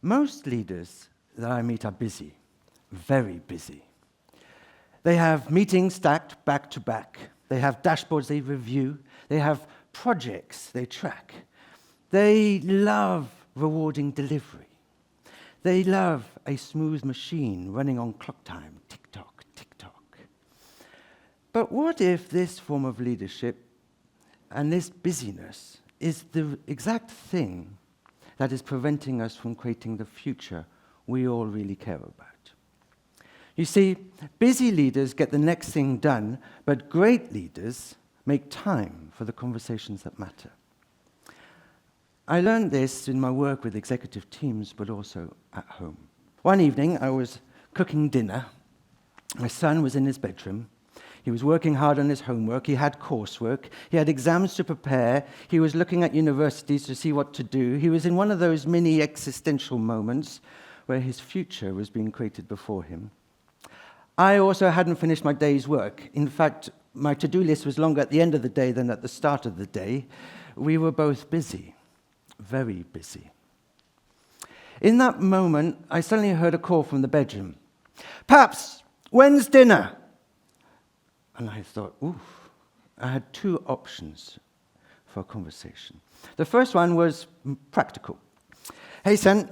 Most leaders that I meet are busy, very busy. They have meetings stacked back to back. They have dashboards they review. They have projects they track. They love rewarding delivery. They love a smooth machine running on clock time, tick-tock, tick-tock. But what if this form of leadership and this busyness is the exact thing that is preventing us from creating the future we all really care about? You see, busy leaders get the next thing done, but great leaders make time for the conversations that matter. I learned this in my work with executive teams, but also at home. One evening, I was cooking dinner. My son was in his bedroom. He was working hard on his homework. He had coursework. He had exams to prepare. He was looking at universities to see what to do. He was in one of those mini existential moments where his future was being created before him. I also hadn't finished my day's work. In fact, my to-do list was longer at the end of the day than at the start of the day. We were both busy, very busy. In that moment, I suddenly heard a call from the bedroom. "Paps, when's dinner?" And I thought, oof. I had two options for a conversation. The first one was practical. "Hey, son,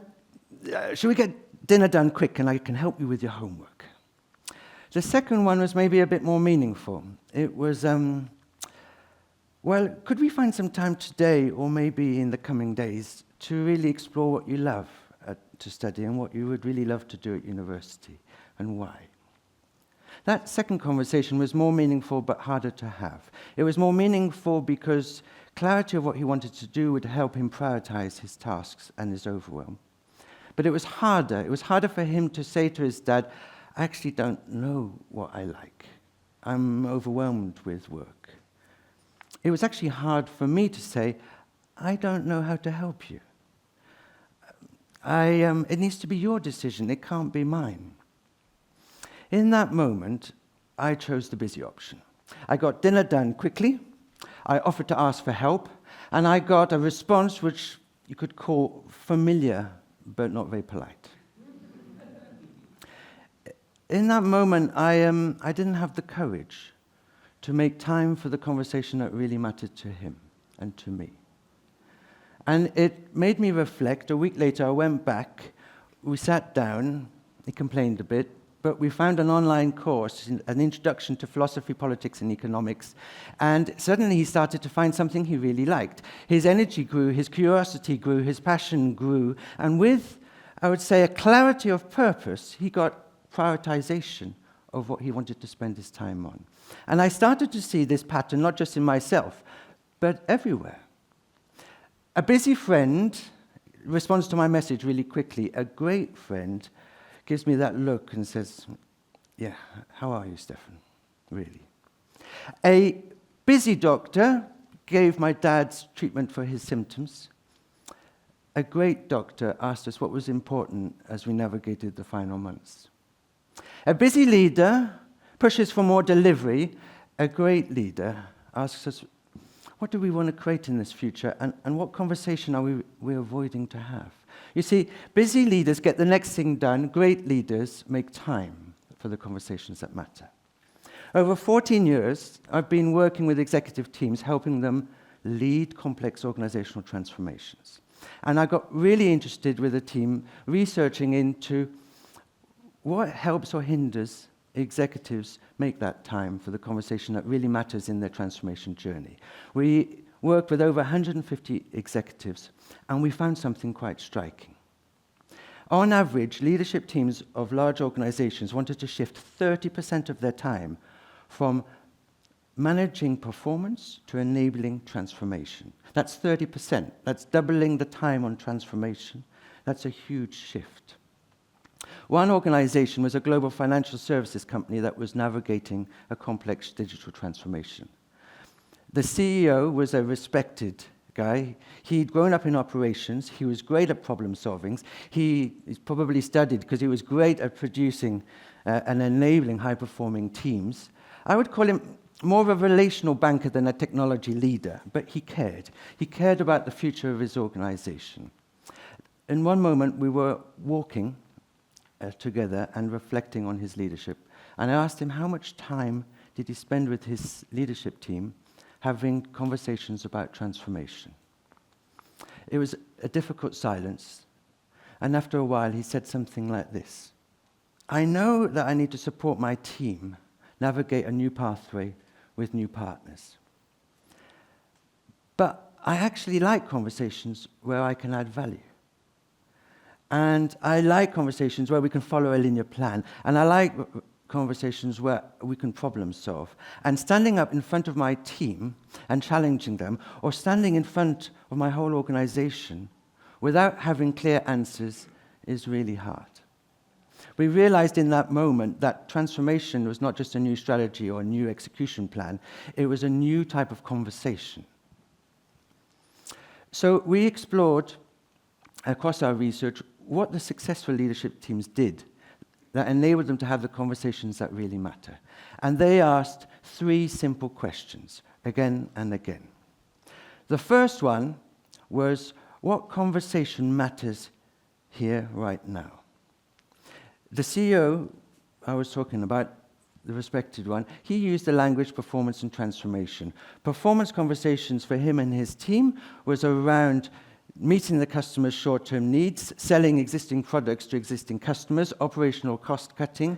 should we get dinner done quick and I can help you with your homework?" The second one was maybe a bit more meaningful. It was, well, could we find some time today or maybe in the coming days to really explore what you love to study and what you would really love to do at university and why? That second conversation was more meaningful but harder to have. It was more meaningful because clarity of what he wanted to do would help him prioritize his tasks and his overwhelm. But it was harder. It was harder for him to say to his dad, "I actually don't know what I like. I'm overwhelmed with work." It was actually hard for me to say, "I don't know how to help you. It needs to be your decision. It can't be mine." In that moment, I chose the busy option. I got dinner done quickly. I offered to ask for help, and I got a response which you could call familiar, but not very polite. In that moment, I didn't have the courage to make time for the conversation that really mattered to him and to me. And it made me reflect. A week later, I went back, we sat down, he complained a bit, but we found an online course, an introduction to philosophy, politics, and economics, and suddenly he started to find something he really liked. His energy grew, his curiosity grew, his passion grew, and with, I would say, a clarity of purpose, he got prioritization of what he wanted to spend his time on. And I started to see this pattern not just in myself, but everywhere. A busy friend responds to my message really quickly. A great friend gives me that look and says, "Yeah, how are you, Stefan? Really?" A busy doctor gave my dad's treatment for his symptoms. A great doctor asked us what was important as we navigated the final months. A busy leader pushes for more delivery. A great leader asks us, what do we want to create in this future, and what conversation are we avoiding to have? You see, busy leaders get the next thing done. Great leaders make time for the conversations that matter. Over 14 years, I've been working with executive teams, helping them lead complex organizational transformations. And I got really interested with a team researching into what helps or hinders executives make that time for the conversation that really matters in their transformation journey. We worked with over 150 executives, and we found something quite striking. On average, leadership teams of large organizations wanted to shift 30% of their time from managing performance to enabling transformation. That's 30%. That's doubling the time on transformation. That's a huge shift. One organization was a global financial services company that was navigating a complex digital transformation. The CEO was a respected guy. He'd grown up in operations. He was great at problem solving. He's probably studied because he was great at producing and enabling high-performing teams. I would call him more of a relational banker than a technology leader, but he cared. He cared about the future of his organization. in one moment, we were walking together and reflecting on his leadership. And I asked him how much time did he spend with his leadership team having conversations about transformation. It was a difficult silence. And after a while, he said something like this: I know that I need to support my team navigate a new pathway with new partners. But I actually like conversations where I can add value. And I like conversations where we can follow a linear plan. And I like conversations where we can problem solve. And standing up in front of my team and challenging them, or standing in front of my whole organization without having clear answers, is really hard. We realized in that moment that transformation was not just a new strategy or a new execution plan, it was a new type of conversation. So we explored across our research what the successful leadership teams did that enabled them to have the conversations that really matter. And they asked 3 simple questions, again and again. The first one was, what conversation matters here right now? The CEO I was talking about, the respected one, he used the language performance and transformation. Performance conversations for him and his team was around meeting the customer's short-term needs, selling existing products to existing customers, operational cost-cutting,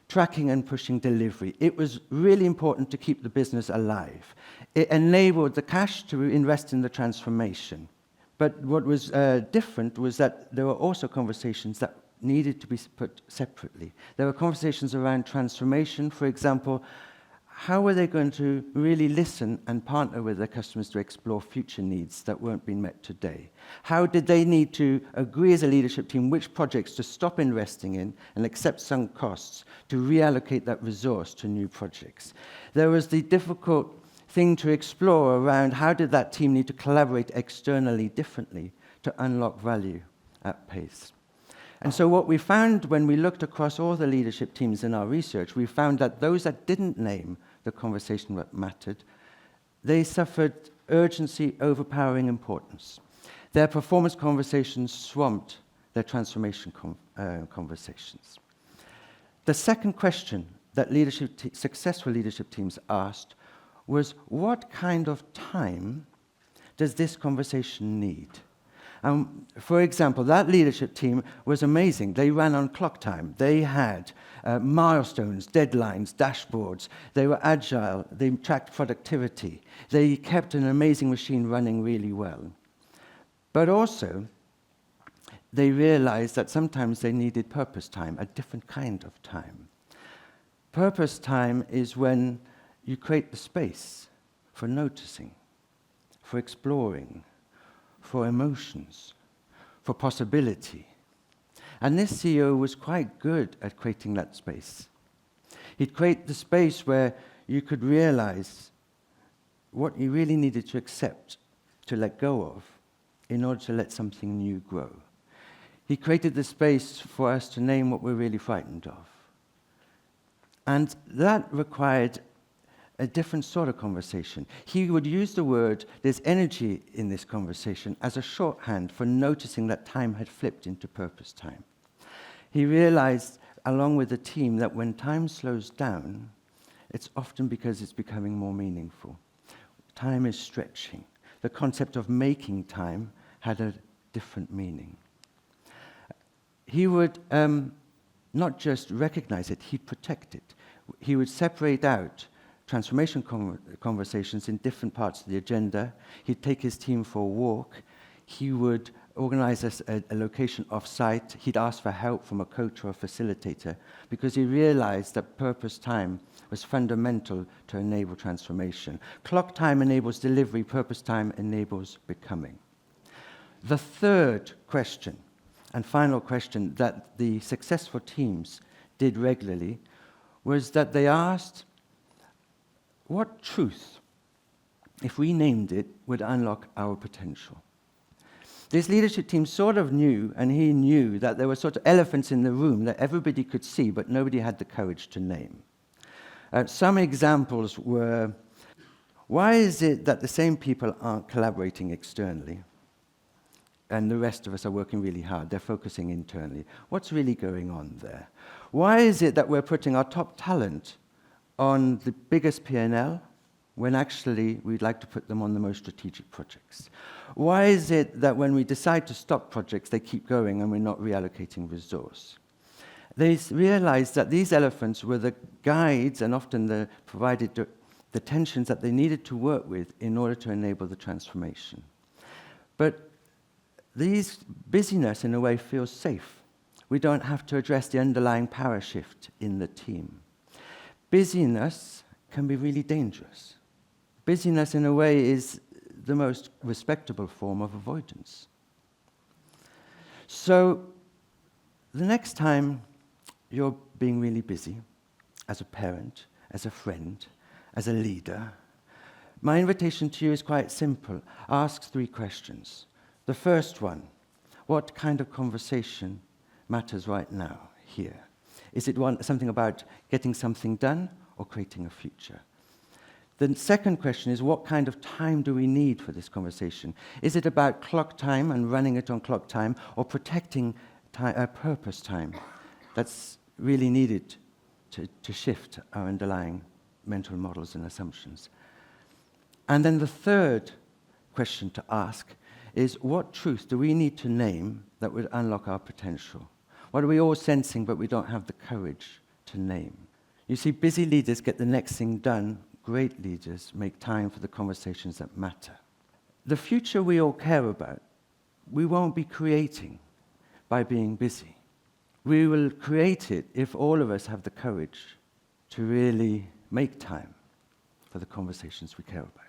tracking and pushing delivery. It was really important to keep the business alive. It enabled the cash to invest in the transformation. But what was different was that there were also conversations that needed to be put separately. There were conversations around transformation. For example, how were they going to really listen and partner with their customers to explore future needs that weren't being met today? How did they need to agree as a leadership team which projects to stop investing in and accept sunk costs to reallocate that resource to new projects? There was the difficult thing to explore around how did that team need to collaborate externally differently to unlock value at pace. And so what we found when we looked across all the leadership teams in our research, we found that those that didn't name the conversation that mattered, they suffered urgency overpowering importance. Their performance conversations swamped their transformation conversations. The second question that successful leadership teams asked was, what kind of time does this conversation need? For example, that leadership team was amazing. They ran on clock time. They had milestones, deadlines, dashboards. They were agile. They tracked productivity. They kept an amazing machine running really well. But also, they realized that sometimes they needed purpose time, a different kind of time. Purpose time is when you create the space for noticing, for exploring, for emotions, for possibility. And this CEO was quite good at creating that space. He'd create the space where you could realize what you really needed to accept, to let go of, in order to let something new grow. He created the space for us to name what we're really frightened of. And that required a different sort of conversation. He would use the word, there's energy in this conversation, as a shorthand for noticing that time had flipped into purpose time. He realized, along with the team, that when time slows down, it's often because it's becoming more meaningful. Time is stretching. The concept of making time had a different meaning. He would not just recognize it, he'd protect it. He would separate out transformation conversations in different parts of the agenda. He'd take his team for a walk. He would organize a location off-site. He'd ask for help from a coach or a facilitator because he realized that purpose time was fundamental to enable transformation. Clock time enables delivery. Purpose time enables becoming. The third question and final question that the successful teams did regularly was that they asked, what truth, if we named it, would unlock our potential? This leadership team sort of knew, and he knew, that there were sort of elephants in the room that everybody could see, but nobody had the courage to name. Some examples were, why is it that the same people aren't collaborating externally? and the rest of us are working really hard. They're focusing internally. What's really going on there? Why is it that we're putting our top talent on the biggest P&L when actually we'd like to put them on the most strategic projects? Why is it that when we decide to stop projects, they keep going and we're not reallocating resource? They realized that these elephants were the guides and often provided the tensions that they needed to work with in order to enable the transformation. But these busyness, in a way, feels safe. We don't have to address the underlying power shift in the team. Busyness can be really dangerous. Busyness, in a way, is the most respectable form of avoidance. So the next time you're being really busy, as a parent, as a friend, as a leader, my invitation to you is quite simple. Ask 3 questions. The first one, what kind of conversation matters right now, here? Is it something about getting something done or creating a future? The second question is, what kind of time do we need for this conversation? Is it about clock time and running it on clock time, or protecting purpose time that's really needed to shift our underlying mental models and assumptions? And then the third question to ask is, what truth do we need to name that would unlock our potential? What are we all sensing but we don't have the courage to name? You see, busy leaders get the next thing done. Great leaders make time for the conversations that matter. The future we all care about, we won't be creating by being busy. We will create it if all of us have the courage to really make time for the conversations we care about.